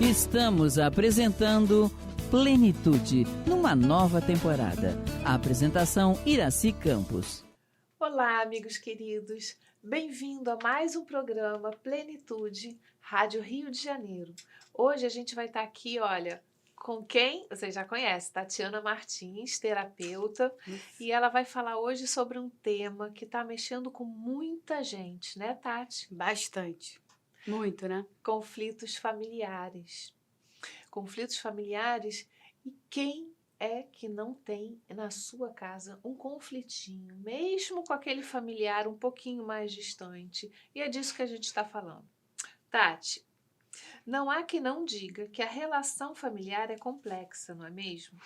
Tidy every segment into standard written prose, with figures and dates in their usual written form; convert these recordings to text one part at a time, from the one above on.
Estamos apresentando Plenitude, numa nova temporada. A apresentação Iraci Campos. Olá, amigos queridos. Bem-vindo a mais um programa Plenitude, Rádio Rio de Janeiro. Hoje a gente vai estar aqui, olha, com quem vocês já conhecem, Tatiana Martins, terapeuta, e ela vai falar hoje sobre um tema que está mexendo com muita gente, né, Tati? Bastante. Muito, né? Conflitos familiares. Conflitos familiares, e quem é que não tem na sua casa um conflitinho, mesmo com aquele familiar um pouquinho mais distante? E é disso que a gente está falando. Tati, não há quem não diga que a relação familiar é complexa, não é mesmo?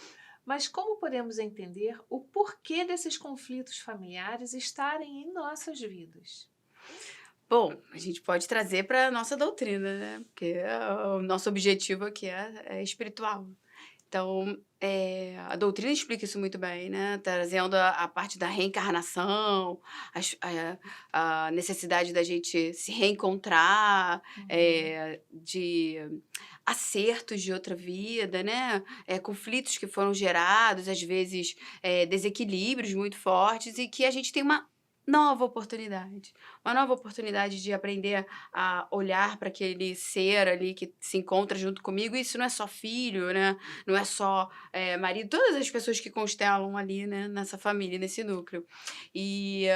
Mas como podemos entender o porquê desses conflitos familiares estarem em nossas vidas? Bom, a gente pode trazer para a nossa doutrina, né? Porque o nosso objetivo aqui é espiritual. Então, a doutrina explica isso muito bem, né? Trazendo a parte da reencarnação, a necessidade da gente se reencontrar, de acertos de outra vida, né? Conflitos que foram gerados, às vezes desequilíbrios muito fortes, e que a gente tem uma nova oportunidade de aprender a olhar para aquele ser ali que se encontra junto comigo. E isso não é só filho, né? Não é só marido, todas as pessoas que constelam ali, né? Nessa família, nesse núcleo. E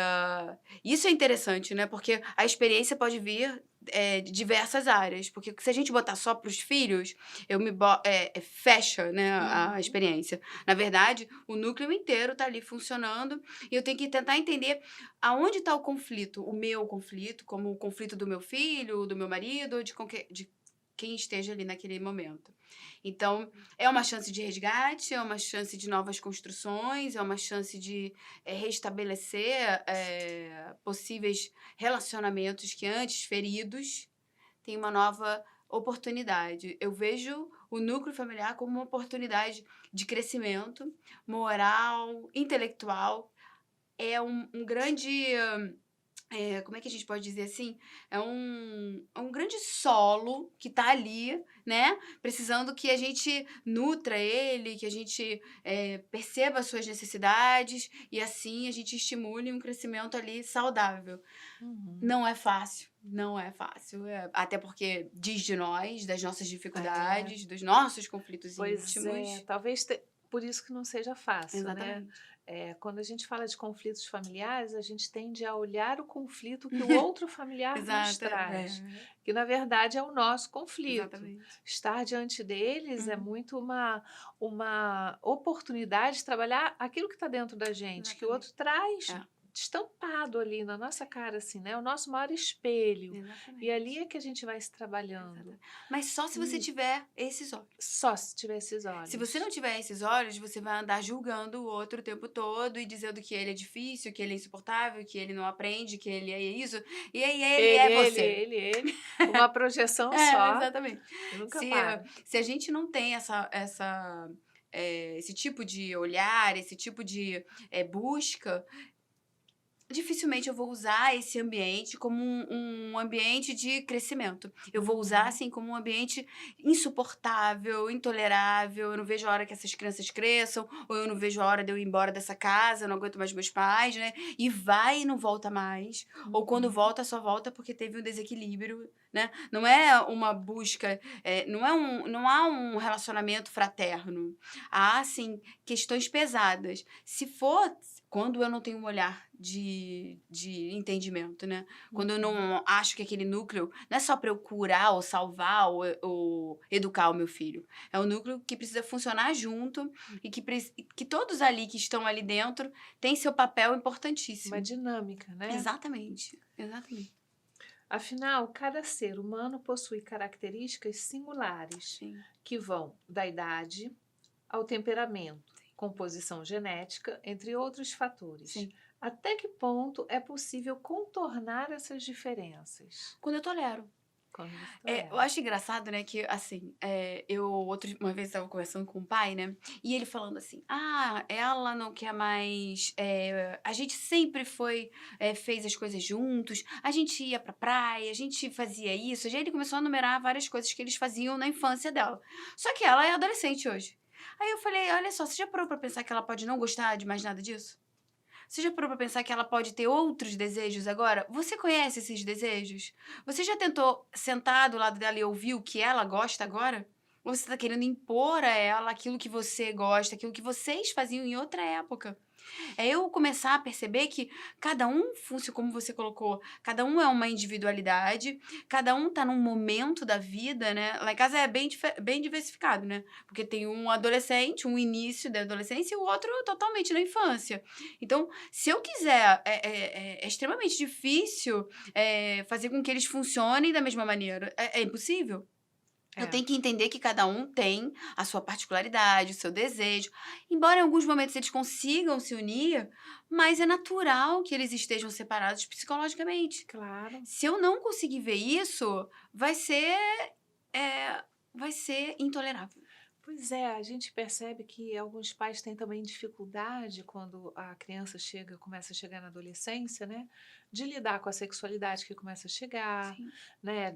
isso é interessante, né? Porque a experiência pode vir de diversas áreas. Porque se a gente botar só para os filhos, fecha, né, a experiência. Na verdade, o núcleo inteiro está ali funcionando, e eu tenho que tentar entender aonde está o conflito, o meu conflito, como o conflito do meu filho, do meu marido, de quem esteja ali naquele momento. Então, é uma chance de resgate, é uma chance de novas construções, é uma chance de restabelecer possíveis relacionamentos que antes feridos têm uma nova oportunidade. Eu vejo o núcleo familiar como uma oportunidade de crescimento moral, intelectual. É um grande... como é que a gente pode dizer assim? É um grande solo que está ali, né? Precisando que a gente nutra ele, que a gente perceba as suas necessidades, e assim a gente estimule um crescimento ali saudável. Não é fácil. Até porque diz de nós, das nossas dificuldades, dos nossos conflitos íntimos. Pois é, talvez por isso que não seja fácil, Exatamente. né? Quando a gente fala de conflitos familiares, a gente tende a olhar o conflito que o outro familiar nos Exato, traz, que na verdade é o nosso conflito. Exatamente. Estar diante deles é muito uma oportunidade de trabalhar aquilo que está dentro da gente, que o outro traz estampado ali na nossa cara, assim, né? O nosso maior espelho. Exatamente. E ali é que a gente vai se trabalhando. Exatamente. Mas só se você tiver esses olhos. Só se tiver esses olhos. Se você não tiver esses olhos, você vai andar julgando o outro o tempo todo e dizendo que ele é difícil, que ele é insuportável, que ele não aprende, que ele é isso. E aí ele é você. Ele. Uma projeção só. Exatamente. Nunca para. Se a gente não tem esse tipo de olhar, esse tipo de busca, dificilmente eu vou usar esse ambiente como um ambiente de crescimento. Eu vou usar, assim, como um ambiente insuportável, intolerável. Eu não vejo a hora que essas crianças cresçam, ou eu não vejo a hora de eu ir embora dessa casa, eu não aguento mais meus pais, né? E vai e não volta mais. Ou quando volta, só volta porque teve um desequilíbrio, né? Não é uma busca, não há um relacionamento fraterno. Há, assim, questões pesadas. Se for... Quando eu não tenho um olhar de entendimento, né? Quando eu não acho que aquele núcleo não é só para eu curar ou salvar ou educar o meu filho. É um núcleo que precisa funcionar junto e que todos ali que estão ali dentro têm seu papel importantíssimo. Uma dinâmica, né? Exatamente. Afinal, cada ser humano possui características singulares que vão da idade ao temperamento, composição genética, entre outros fatores. Sim. Até que ponto é possível contornar essas diferenças? Quando eu tolero. quando você Eu acho engraçado, né, que, assim, uma vez estava conversando com o pai, né, e ele falando assim, ela não quer mais, a gente sempre fez as coisas juntos, a gente ia pra praia, a gente fazia isso, aí ele começou a numerar várias coisas que eles faziam na infância dela. Só que ela é adolescente hoje. Aí eu falei, olha só, você já parou pra pensar que ela pode não gostar de mais nada disso? Você já parou pra pensar que ela pode ter outros desejos agora? Você conhece esses desejos? Você já tentou sentar do lado dela e ouvir o que ela gosta agora? Ou você tá querendo impor a ela aquilo que você gosta, aquilo que vocês faziam em outra época? É eu começar a perceber que cada um funciona, como você colocou, cada um é uma individualidade, cada um tá num momento da vida, né? Lá em casa é bem diversificado, né? Porque tem um adolescente, um início da adolescência e o outro totalmente na infância. Então, se eu quiser, é extremamente difícil fazer com que eles funcionem da mesma maneira. É impossível. Eu É. tenho que entender que cada um tem a sua particularidade, o seu desejo. Embora em alguns momentos eles consigam se unir, mas é natural que eles estejam separados psicologicamente. Claro. Se eu não conseguir ver isso, vai ser intolerável. Pois é, a gente percebe que alguns pais têm também dificuldade quando a criança começa a chegar na adolescência, né? De lidar com a sexualidade que começa a chegar, Sim. né?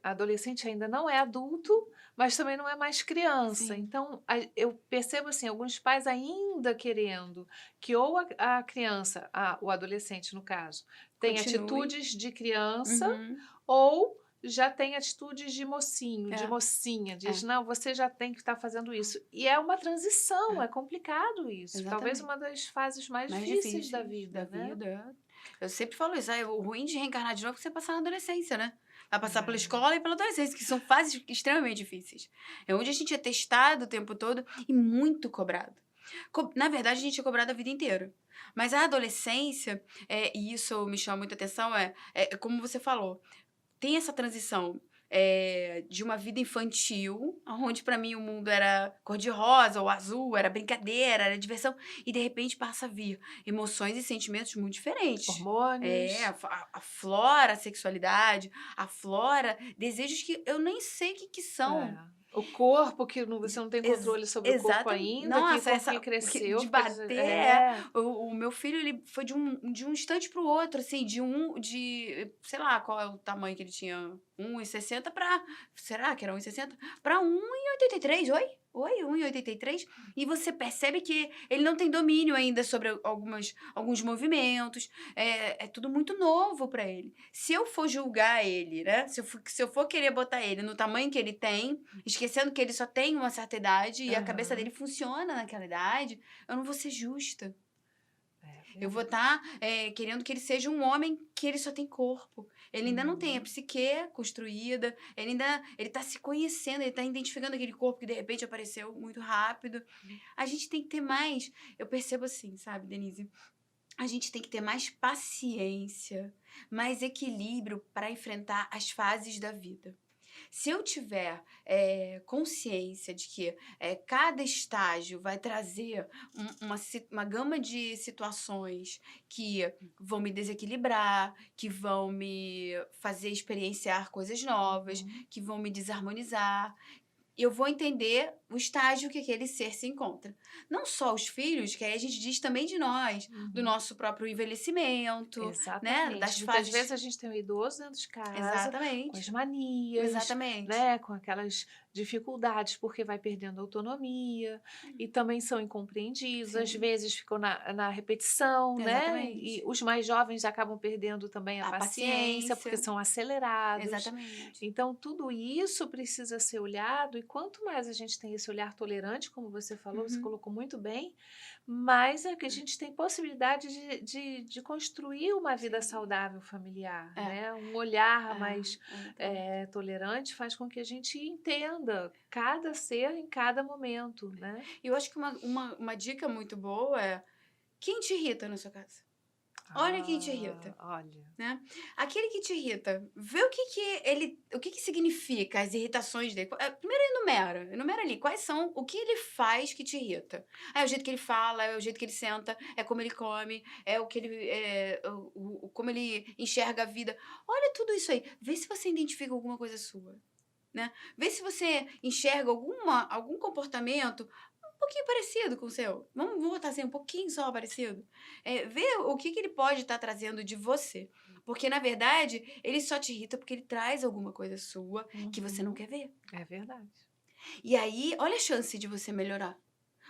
A adolescente ainda não é adulto, mas também não é mais criança. Sim. Então, eu percebo assim, alguns pais ainda querendo que ou a criança, o adolescente no caso, tenha Continue. atitudes de criança, Uhum. ou já tem atitudes de mocinho, de É. mocinha, diz, É. não, você já tem que estar fazendo isso. E é uma transição, é complicado isso. Talvez Exatamente. uma das fases mais Mais difíceis da difíceis vida, da né? vida. Eu sempre falo isso, o ruim de reencarnar de novo é que você passar na adolescência, né? Vai passar pela É. escola e pela adolescência, que são fases extremamente difíceis. É onde a gente é testado o tempo todo e muito cobrado. Na verdade, a gente é cobrado a vida inteira. Mas a adolescência, e isso me chama muita atenção, como você falou, tem essa transição de uma vida infantil, onde pra mim o mundo era cor-de-rosa ou azul, era brincadeira, era diversão, e de repente passa a vir emoções e sentimentos muito diferentes. Hormônios. Aflora a sexualidade, aflora desejos que eu nem sei o que são. O corpo, que você não tem controle sobre o corpo ainda, Nossa, que cresceu. de fica dizer- bater. O meu filho, ele foi de um instante pro outro, assim, sei lá qual é o tamanho que ele tinha, 1,60 pra, será que era 1,60? Pra 1,83, oi, 1,83. E você percebe que ele não tem domínio ainda sobre alguns movimentos, é tudo muito novo pra ele. Se eu for julgar ele, né, se eu for querer botar ele no tamanho que ele tem, esquecendo que ele só tem uma certa idade e a cabeça dele funciona naquela idade, eu não vou ser justa. Eu vou estar querendo que ele seja um homem que ele só tem corpo. Ele ainda não tem a psique construída, ele tá se conhecendo, ele tá identificando aquele corpo que de repente apareceu muito rápido. A gente tem que ter mais, eu percebo assim, sabe, Denise? A gente tem que ter mais paciência, mais equilíbrio para enfrentar as fases da vida. Se eu tiver consciência de que cada estágio vai trazer uma gama de situações que vão me desequilibrar, que vão me fazer experienciar coisas novas, que vão me desarmonizar, eu vou entender o estágio que aquele ser se encontra. Não só os filhos, que aí a gente diz também de nós, do nosso próprio envelhecimento, Exatamente. né? Das Muitas fases. vezes a gente tem um idoso dentro de casa, Exatamente. com as manias, Exatamente. né? Com aquelas dificuldades, porque vai perdendo autonomia, e também são incompreendidos, às Sim. vezes ficam na repetição, né? Exatamente. E os mais jovens acabam perdendo também a paciência, porque são acelerados. Exatamente. Então, tudo isso precisa ser olhado, e quanto mais a gente tem esse olhar tolerante, como você falou, você colocou muito bem, mais é que a gente tem possibilidade de construir uma vida saudável familiar, né? Um olhar mais tolerante faz com que a gente entenda cada ser em cada momento, né? E eu acho que uma dica muito boa é: quem te irrita na sua casa? Olha quem te irrita. Olha. Né? Aquele que te irrita, vê o que significa as irritações dele. Primeiro enumera ali quais são, o que ele faz que te irrita. É o jeito que ele fala, é o jeito que ele senta, é como ele come, é o que ele, como ele enxerga a vida. Olha tudo isso aí, vê se você identifica alguma coisa sua, né? Vê se você enxerga algum comportamento um pouquinho parecido com o seu. Vamos botar assim, um pouquinho só parecido. Vê o que ele pode estar trazendo de você. Porque, na verdade, ele só te irrita porque ele traz alguma coisa sua que você não quer ver. É verdade. E aí, olha a chance de você melhorar.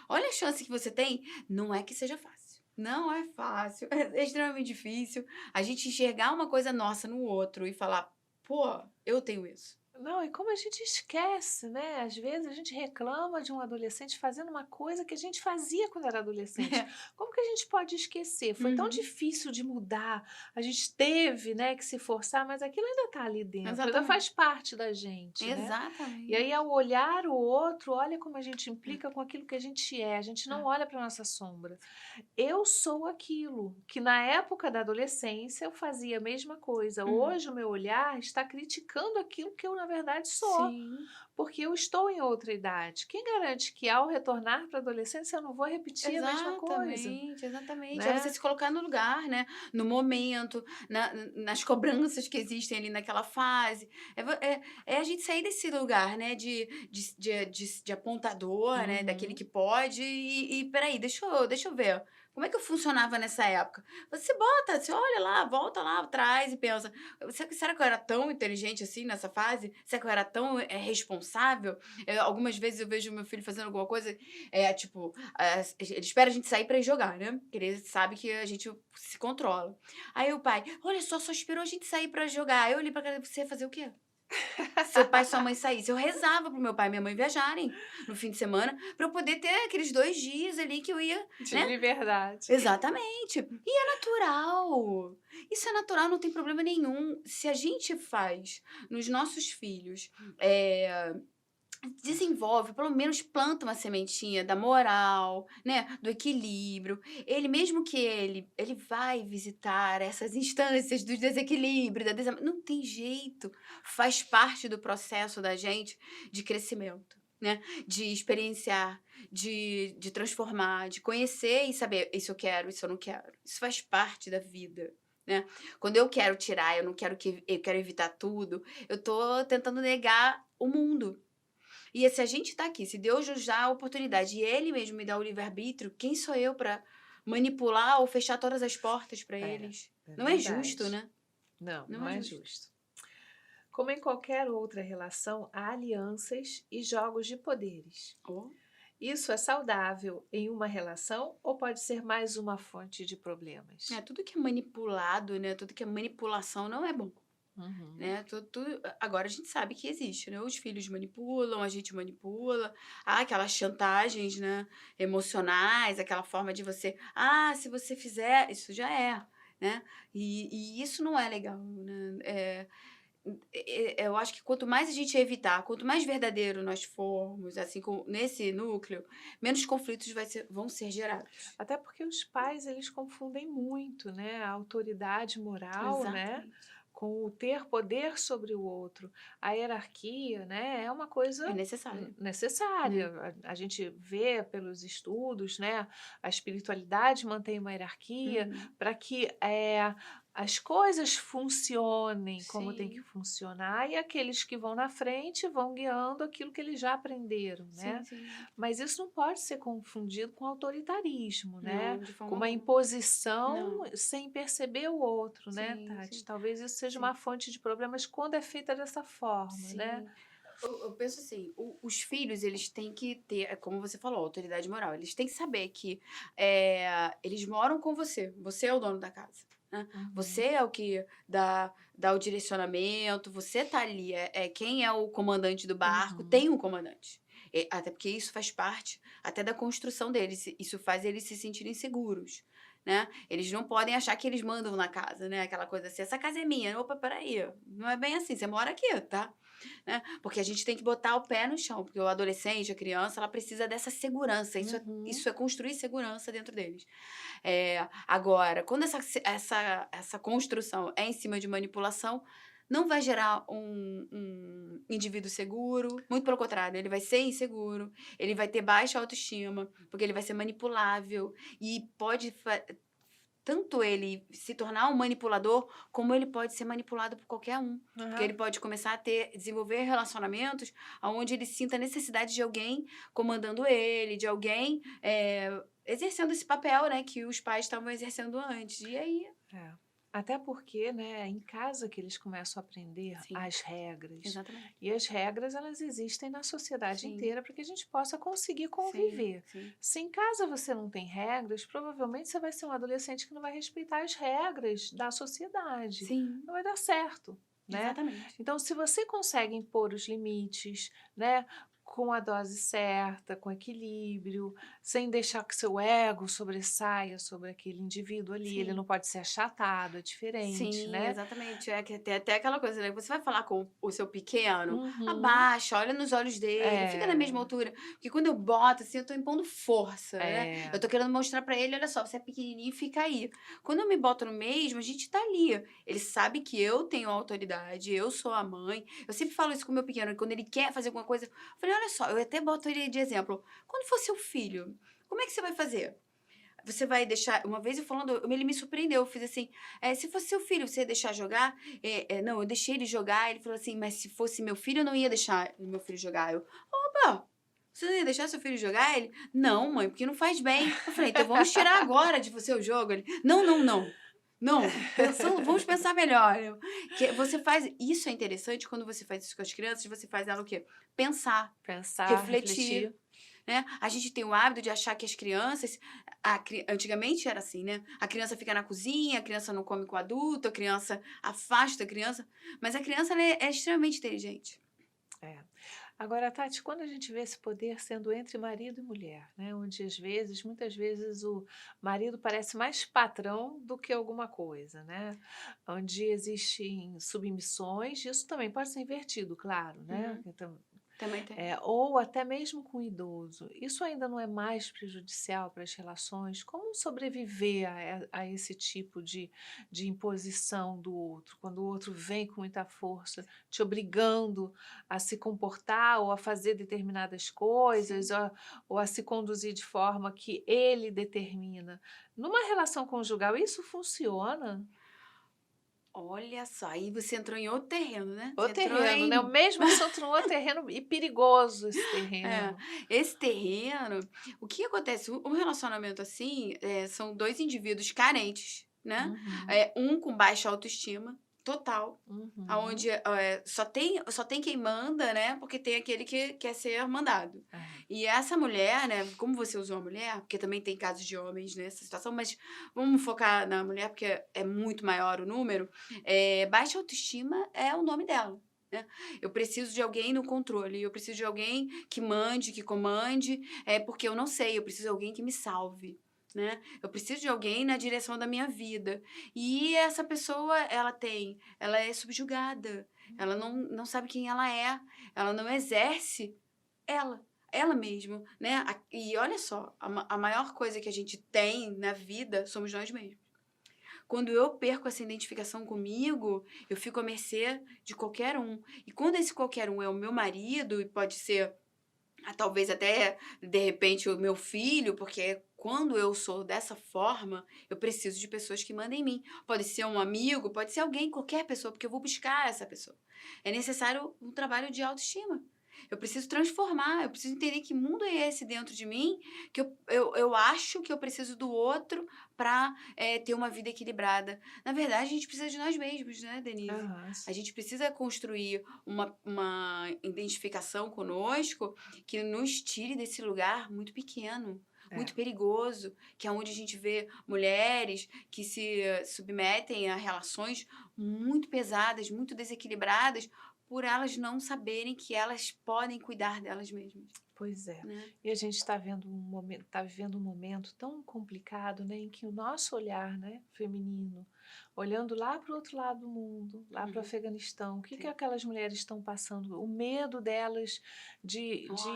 Olha a chance que você tem. Não é que seja fácil. Não é fácil. É extremamente difícil a gente enxergar uma coisa nossa no outro e falar, pô, eu tenho isso. Não, e como a gente esquece, né? Às vezes a gente reclama de um adolescente fazendo uma coisa que a gente fazia quando era adolescente. Como que a gente pode esquecer? Foi tão difícil de mudar. A gente teve, né, que se forçar, mas aquilo ainda está ali dentro, ainda Exatamente. faz parte da gente, né? Exatamente. E aí, ao olhar o outro, olha como a gente implica com aquilo que a gente é. A gente não olha para nossa sombra. Eu sou aquilo que na época da adolescência eu fazia a mesma coisa. Hoje o meu olhar está criticando aquilo que eu, na verdade, sou. Sim. Porque eu estou em outra idade. Quem garante que ao retornar para a adolescência eu não vou repetir a mesma coisa? Exatamente. Né? É você se colocar no lugar, né? No momento, nas cobranças que existem ali naquela fase. É a gente sair desse lugar, né? De apontador, né? Daquele que pode. E peraí, deixa eu ver. Como é que eu funcionava nessa época? Você olha lá, volta lá atrás e pensa, será que eu era tão inteligente assim nessa fase? Será que eu era tão responsável? Algumas vezes eu vejo meu filho fazendo alguma coisa, ele espera a gente sair pra ir jogar, né? Porque ele sabe que a gente se controla. Aí o pai, olha só esperou a gente sair pra jogar. Aí eu olhei pra cara, você ia fazer o quê? Seu pai e sua mãe saíssem. Eu rezava pro meu pai e minha mãe viajarem no fim de semana pra eu poder ter aqueles 2 dias ali que eu ia, De né? liberdade. Exatamente. E é natural. Isso é natural, não tem problema nenhum. Se a gente faz nos nossos filhos, desenvolve, pelo menos planta uma sementinha da moral, né, do equilíbrio. Ele, mesmo que ele vai visitar essas instâncias do desequilíbrio, não tem jeito. Faz parte do processo da gente de crescimento, né, de experienciar, de transformar, de conhecer e saber, isso eu quero, isso eu não quero. Isso faz parte da vida. Né? Quando eu quero tirar, eu quero evitar tudo, eu tô tentando negar o mundo. E se a gente tá aqui, se Deus nos dá a oportunidade e Ele mesmo me dá o livre-arbítrio, quem sou eu para manipular ou fechar todas as portas para eles? Não é justo, né? Não é justo. Como em qualquer outra relação, há alianças e jogos de poderes. Isso é saudável em uma relação ou pode ser mais uma fonte de problemas? Tudo que é manipulado, né? Tudo que é manipulação não é bom. Né? Agora a gente sabe que existe, né? Os filhos manipulam, a gente manipula, aquelas chantagens, né? Emocionais, aquela forma de você, se você fizer, isso já é, né? E isso não é legal, né? Eu acho que quanto mais a gente evitar, quanto mais verdadeiro nós formos, assim, nesse núcleo, menos conflitos vão ser gerados. Até porque os pais, eles confundem muito, né? A autoridade moral, né? Com o ter poder sobre o outro. A hierarquia, né, é uma coisa necessária. A gente vê pelos estudos, né, a espiritualidade mantém uma hierarquia para que as coisas funcionem como tem que funcionar e aqueles que vão na frente vão guiando aquilo que eles já aprenderam, né? Mas isso não pode ser confundido com autoritarismo, né? Com uma imposição sem perceber o outro, né, Tati? Talvez isso seja uma fonte de problemas quando é feita dessa forma, né? Eu penso assim, os filhos, eles têm que ter, como você falou, autoridade moral. Eles têm que saber que eles moram com você. Você é o dono da casa. Né? Você é o que dá o direcionamento, você tá ali. Quem é o comandante do barco, tem um comandante. Até porque isso faz parte até da construção deles. Isso faz eles se sentirem seguros. né? Eles não podem achar que eles mandam na casa, né? Aquela coisa assim, essa casa é minha. Opa, peraí, não é bem assim, você mora aqui, tá? Né? Porque a gente tem que botar o pé no chão, porque o adolescente, a criança, ela precisa dessa segurança. Isso é construir segurança dentro deles. Agora, quando essa construção é em cima de manipulação, não vai gerar um indivíduo seguro. Muito pelo contrário, ele vai ser inseguro, ele vai ter baixa autoestima, porque ele vai ser manipulável e pode tanto ele se tornar um manipulador, como ele pode ser manipulado por qualquer um. Porque ele pode começar a desenvolver relacionamentos onde ele sinta a necessidade de alguém comandando ele, de alguém exercendo esse papel, né, que os pais estavam exercendo antes. E aí... Até porque, né, em casa que eles começam a aprender Sim. as regras. Exatamente. E as regras, elas existem na sociedade Sim. inteira para que a gente possa conseguir conviver. Sim. Se em casa você não tem regras, provavelmente você vai ser um adolescente que não vai respeitar as regras da sociedade. Sim. Não vai dar certo, né? Exatamente. Então, se você consegue impor os limites, né, com a dose certa, com equilíbrio, sem deixar que seu ego sobressaia sobre aquele indivíduo ali. Sim. Ele não pode ser achatado, é diferente, Sim, né? exatamente. Que tem até aquela coisa, né? Você vai falar com o seu pequeno, Uhum. abaixa, olha nos olhos dele, fica na mesma altura. Porque quando eu boto, assim, eu tô impondo força, né? Eu tô querendo mostrar pra ele, olha só, você é pequenininho, fica aí. Quando eu me boto no mesmo, a gente tá ali. Ele sabe que eu tenho autoridade, eu sou a mãe. Eu sempre falo isso com o meu pequeno, quando ele quer fazer alguma coisa, eu falei, olha só, eu até boto ele de exemplo. Quando for seu filho, como é que você vai fazer? Você vai deixar... Uma vez ele me surpreendeu. Eu fiz assim, se fosse seu filho, você ia deixar jogar? Não, eu deixei ele jogar. Ele falou assim, mas se fosse meu filho, eu não ia deixar meu filho jogar. Opa, você não ia deixar seu filho jogar? Ele, não, mãe, porque não faz bem. Eu falei, então vamos tirar agora de você o jogo. Ele, não. Não, vamos pensar melhor. Que você faz... Isso é interessante quando você faz isso com as crianças, você faz ela o quê? Pensar, refletir. Né? A gente tem o hábito de achar que as crianças... Antigamente era assim, né? A criança fica na cozinha, a criança não come com o adulto, a criança afasta a criança. Mas a criança ela é extremamente inteligente. Agora, Tati, quando a gente vê esse poder sendo entre marido e mulher, né? Onde muitas vezes o marido parece mais patrão do que alguma coisa, né? Onde existem submissões, isso também pode ser invertido, claro, né? Então, também tem. Ou até mesmo com o idoso. Isso ainda não é mais prejudicial para as relações? Como sobreviver a esse tipo de imposição do outro, quando o outro vem com muita força, te obrigando a se comportar ou a fazer determinadas coisas, ou a se conduzir de forma que ele determina? Numa relação conjugal, isso funciona? Olha só, aí você entrou em outro terreno, né? O terreno, né? O mesmo assunto no outro terreno, e perigoso esse terreno. Esse terreno, o que acontece? Um relacionamento assim, são dois indivíduos carentes, né? Um com baixa autoestima, total, onde só tem quem manda, né? Porque tem aquele que quer ser mandado. E essa mulher, né? Como você usou a mulher, porque também tem casos de homens nessa situação, mas vamos focar na mulher, porque é muito maior o número. Baixa autoestima é o nome dela. Né? Eu preciso de alguém no controle, eu preciso de alguém que mande, que comande, porque eu não sei, eu preciso de alguém que me salve. Né? Eu preciso de alguém na direção da minha vida. E essa pessoa, ela é subjugada, ela não sabe quem ela não exerce ela mesma, né? E olha só, a maior coisa que a gente tem na vida somos nós mesmos. Quando eu perco essa identificação comigo, eu fico à mercê de qualquer um. E quando esse qualquer um é o meu marido, e pode ser talvez até, de repente, o meu filho, porque quando eu sou dessa forma, eu preciso de pessoas que mandem em mim. Pode ser um amigo, pode ser alguém, qualquer pessoa, porque eu vou buscar essa pessoa. É necessário um trabalho de autoestima. Eu preciso transformar, eu preciso entender que mundo é esse dentro de mim, que eu acho que eu preciso do outro para ter uma vida equilibrada. Na verdade, a gente precisa de nós mesmos, né, Denise? A gente precisa construir uma identificação conosco que nos tire desse lugar muito pequeno, muito perigoso, que é onde a gente vê mulheres que se submetem a relações muito pesadas, muito desequilibradas, por elas não saberem que elas podem cuidar delas mesmas, Pois é. né? E a gente está vivendo um momento tão complicado, né, em que o nosso olhar, né, feminino, olhando lá para o outro lado do mundo, lá para o Uhum. Afeganistão, o que Sim. aquelas mulheres estão passando, o medo delas de Nossa.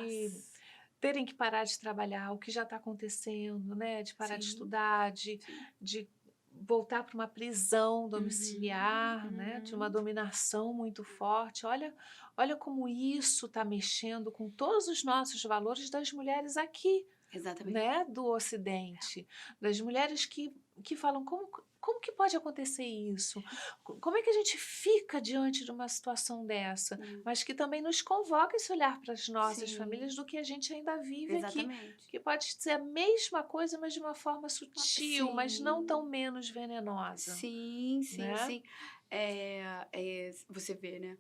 terem que parar de trabalhar, o que já está acontecendo, né, de parar de Sim, estudar, sim. de voltar para uma prisão domiciliar, né, de uma Uhum. dominação muito forte. Olha como isso está mexendo com todos os nossos valores das mulheres aqui, Exatamente. né, do Ocidente, das mulheres que falam como que pode acontecer isso? Como é que a gente fica diante de uma situação dessa? Mas que também nos convoca esse olhar para as nossas Sim, famílias do que a gente ainda vive aqui, exatamente. que pode ser a mesma coisa, mas de uma forma sutil, mas não tão Sim, menos venenosa, sim, sim, né? sim. Você vê, né?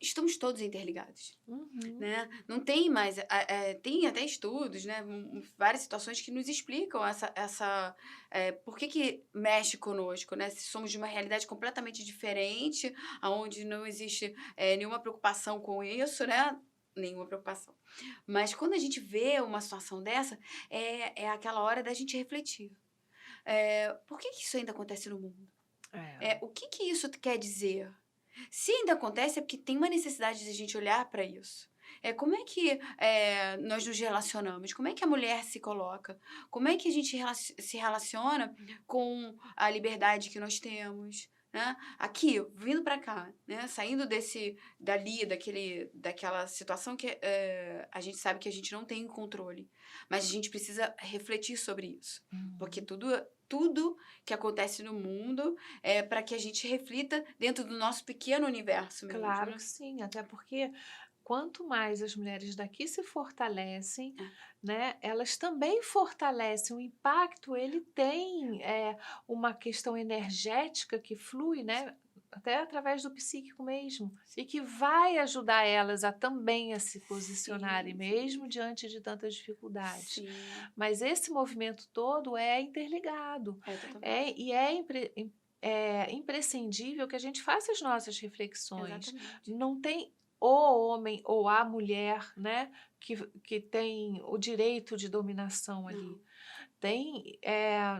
Estamos todos interligados, Uhum, né? Não tem mais... tem até estudos, né? Várias situações que nos explicam por que mexe conosco, né? Se somos de uma realidade completamente diferente, onde não existe nenhuma preocupação com isso, né? Nenhuma preocupação. Mas quando a gente vê uma situação dessa, é aquela hora da gente refletir. Por que isso ainda acontece no mundo? é. O que isso quer dizer? Se ainda acontece, é porque tem uma necessidade de a gente olhar para isso. Como é que nós nos relacionamos? Como é que a mulher se coloca? Como é que a gente se relaciona com a liberdade que nós temos? Né? Aqui, vindo para cá, né? Saindo daquela situação que a gente sabe que a gente não tem controle. Mas a gente precisa refletir sobre isso. Porque tudo que acontece no mundo é para que a gente reflita dentro do nosso pequeno universo mesmo, Claro né? que sim, até porque quanto mais as mulheres daqui se fortalecem, É. né, elas também fortalecem, o impacto ele tem uma questão energética que flui, né, até através do psíquico mesmo, e que vai ajudar elas a também a se posicionarem Sim, mesmo diante de tantas dificuldades. sim. Mas esse movimento todo é interligado, Totalmente. é imprescindível que a gente faça as nossas reflexões. Exatamente. Não tem o homem ou a mulher, né, que tem o direito de dominação ali. Não. Tem,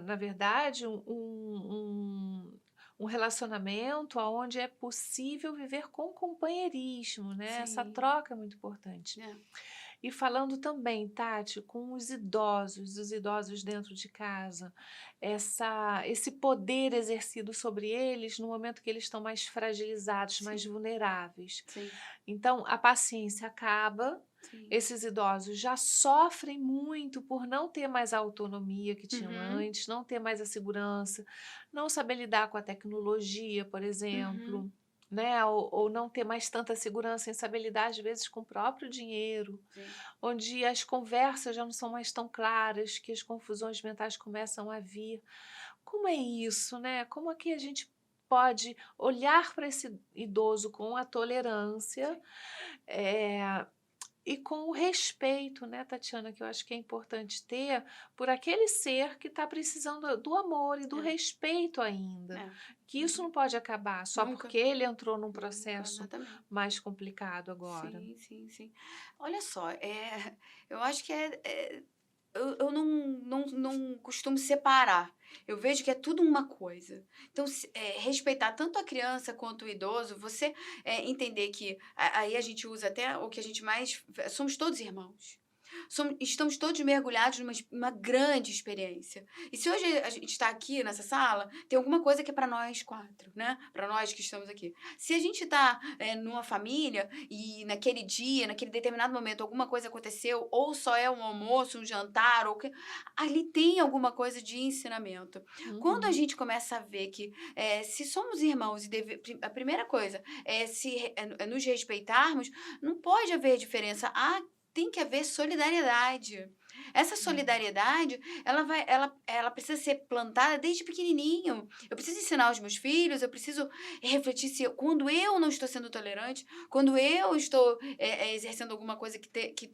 na verdade, um relacionamento onde é possível viver com companheirismo, né? Essa Sim. troca é muito importante. É. E falando também, Tati, com os idosos dentro de casa, esse poder exercido sobre eles no momento que eles estão mais fragilizados, mais Sim. vulneráveis. Sim. Então, a paciência acaba, Sim. esses idosos já sofrem muito por não ter mais a autonomia que tinham Uhum. antes, não ter mais a segurança, não saber lidar com a tecnologia, por exemplo. Uhum. Né? Ou não ter mais tanta segurança em saber lidar, às vezes, com o próprio dinheiro, Sim. onde as conversas já não são mais tão claras, que as confusões mentais começam a vir. Como é isso, né? Como é que a gente pode olhar para esse idoso com a tolerância e com o respeito, né, Tatiana, que eu acho que é importante ter por aquele ser que está precisando do amor e do É. respeito ainda. É. Que isso não pode acabar só Nunca. porque ele entrou num Nunca, processo exatamente. mais complicado agora. Sim, sim, sim. Olha só, eu acho que eu não costumo separar. Eu vejo que é tudo uma coisa. Então, respeitar tanto a criança quanto o idoso, você entender que aí a gente usa até o que a gente mais... Somos todos irmãos. Estamos todos mergulhados numa grande experiência. E se hoje a gente está aqui nessa sala, tem alguma coisa que é para nós quatro, né? Para nós que estamos aqui. Se a gente está numa família e naquele dia, naquele determinado momento, alguma coisa aconteceu, ou só é um almoço, um jantar, ali tem alguma coisa de ensinamento. Quando a gente começa a ver que se somos irmãos e a primeira coisa é nos respeitarmos, não pode haver diferença. Tem que haver solidariedade. Essa solidariedade, ela precisa ser plantada desde pequenininho. Eu preciso ensinar aos meus filhos, eu preciso refletir se quando eu não estou sendo tolerante, quando eu estou exercendo alguma coisa que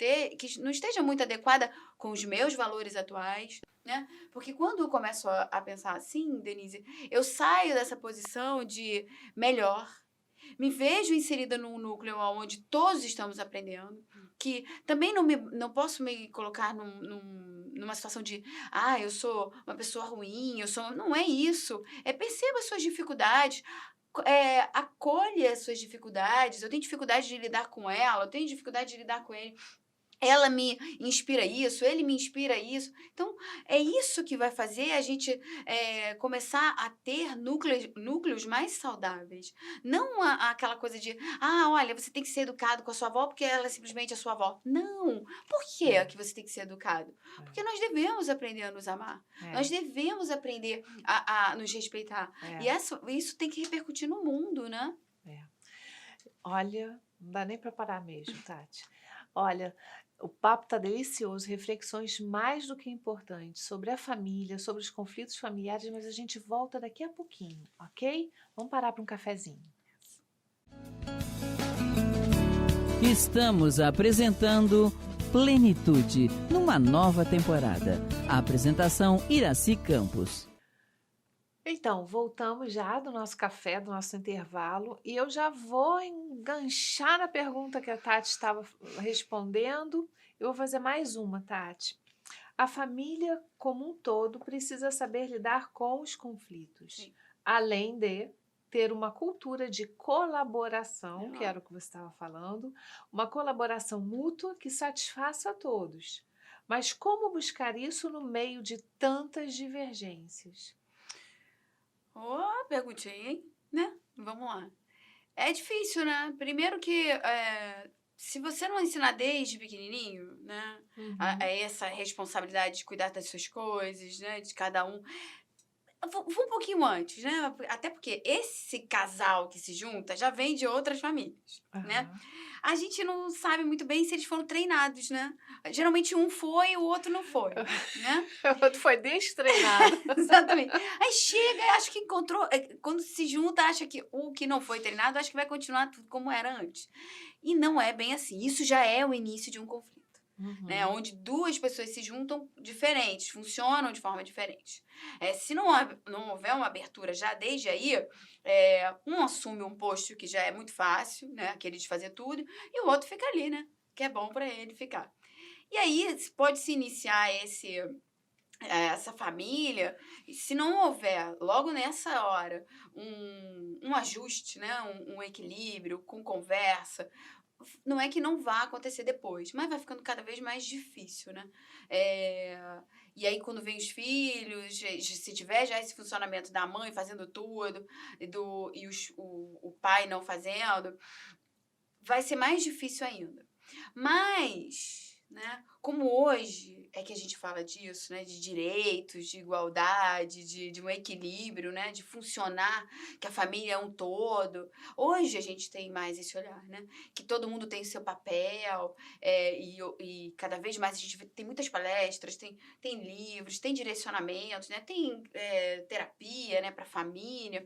não esteja muito adequada com os meus valores atuais, né? Porque quando eu começo a pensar assim, Denise, eu saio dessa posição de melhor. Me vejo inserida num núcleo onde todos estamos aprendendo, que também não posso me colocar numa situação de, eu sou uma pessoa ruim, não é isso. Perceba as suas dificuldades, acolha as suas dificuldades. Eu tenho dificuldade de lidar com ela, eu tenho dificuldade de lidar com ele. Ela me inspira isso, ele me inspira isso. Então, é isso que vai fazer a gente começar a ter núcleos mais saudáveis. Não aquela coisa de, olha, você tem que ser educado com a sua avó porque ela é simplesmente a sua avó. Não. Por que que você tem que ser educado? Porque nós devemos aprender a nos amar. Nós devemos aprender a nos respeitar. E isso tem que repercutir no mundo, né? Olha, não dá nem para parar mesmo, Tati. Olha, o papo tá delicioso, reflexões mais do que importantes sobre a família, sobre os conflitos familiares, mas a gente volta daqui a pouquinho, ok? Vamos parar para um cafezinho. Estamos apresentando Plenitude, numa nova temporada. A apresentação Iraci Campos. Então, voltamos já do nosso café, do nosso intervalo, e eu já vou enganchar na pergunta que a Tati estava respondendo. Eu vou fazer mais uma, Tati. A família como um todo precisa saber lidar com os conflitos, Sim. além de ter uma cultura de colaboração, que era o que você estava falando, uma colaboração mútua que satisfaça a todos. Mas como buscar isso no meio de tantas divergências? Perguntinha, hein? Né? Vamos lá. É difícil, né? Primeiro que se você não ensinar desde pequenininho, né? Essa responsabilidade de cuidar das suas coisas, né? De cada um. Vou um pouquinho antes, né? Até porque esse casal que se junta já vem de outras famílias, né? A gente não sabe muito bem se eles foram treinados, né? Geralmente um foi e o outro não foi, né? O outro foi destreinado. Exatamente. Aí chega e acha que encontrou... Quando se junta, acha que o que não foi treinado, acha que vai continuar tudo como era antes. E não é bem assim. Isso já é o início de um conflito. Né, onde duas pessoas se juntam diferentes, funcionam de forma diferente. Se não houver uma abertura já desde aí, um assume um posto que já é muito fácil, né, aquele de fazer tudo, e o outro fica ali, né, que é bom para ele ficar. E aí pode-se iniciar essa família, se não houver logo nessa hora um ajuste, né, um equilíbrio com conversa, não é que não vá acontecer depois, mas vai ficando cada vez mais difícil, né? E aí, quando vem os filhos, se tiver já esse funcionamento da mãe fazendo tudo e o pai não fazendo, vai ser mais difícil ainda. Mas, né, como hoje é que a gente fala disso, né, de direitos, de igualdade, de um equilíbrio, né, de funcionar, que a família é um todo. Hoje a gente tem mais esse olhar, né, que todo mundo tem o seu papel, e cada vez mais a gente tem muitas palestras, tem livros, tem direcionamentos, né, tem terapia, né, para a família,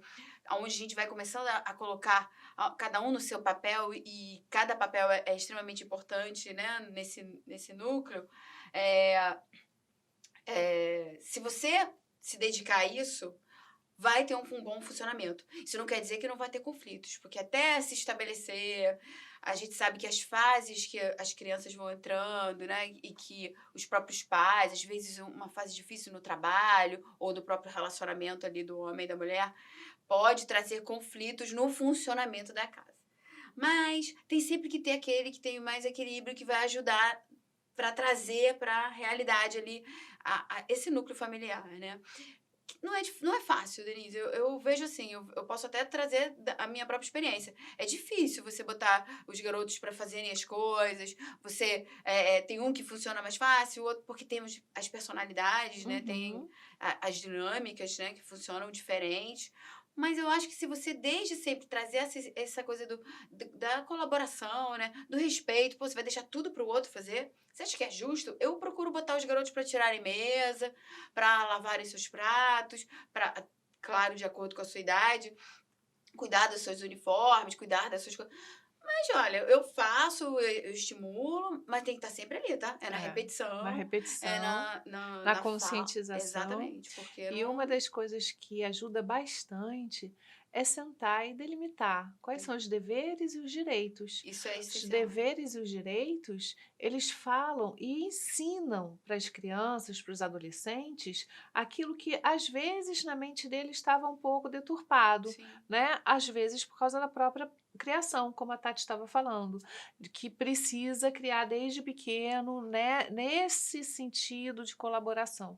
onde a gente vai começando a colocar cada um no seu papel, e cada papel é extremamente importante, né, nesse núcleo. Se você se dedicar a isso, vai ter um bom funcionamento. Isso não quer dizer que não vai ter conflitos, porque até se estabelecer, a gente sabe que as fases que as crianças vão entrando, né, e que os próprios pais, às vezes uma fase difícil no trabalho, ou do próprio relacionamento ali do homem e da mulher, pode trazer conflitos no funcionamento da casa. Mas tem sempre que ter aquele que tem mais equilíbrio, que vai ajudar para trazer para a realidade ali esse núcleo familiar, né? Não é fácil, Denise. Eu vejo assim, eu posso até trazer a minha própria experiência. É difícil você botar os garotos para fazerem as coisas. Você tem um que funciona mais fácil, o outro porque temos as personalidades, né? Tem as dinâmicas, né, que funcionam diferentes. Mas eu acho que se você desde sempre trazer essa coisa da colaboração, né, do respeito, você vai deixar tudo para o outro fazer. Você acha que é justo? Eu procuro botar os garotos para tirarem mesa, para lavarem seus pratos, claro, de acordo com a sua idade, cuidar dos seus uniformes, cuidar das suas coisas. Mas, olha, eu faço, eu estimulo, mas tem que estar sempre ali, tá? Na repetição. Na repetição, na conscientização. Exatamente. Porque uma das coisas que ajuda bastante é sentar e delimitar quais são os deveres e os direitos. Isso é Os essencial. deveres e os direitos, eles falam e ensinam para as crianças, para os adolescentes, aquilo que às vezes na mente deles estava um pouco deturpado, Sim. né? Às vezes por causa da própria criação, como a Tati estava falando, de que precisa criar desde pequeno, né, nesse sentido de colaboração.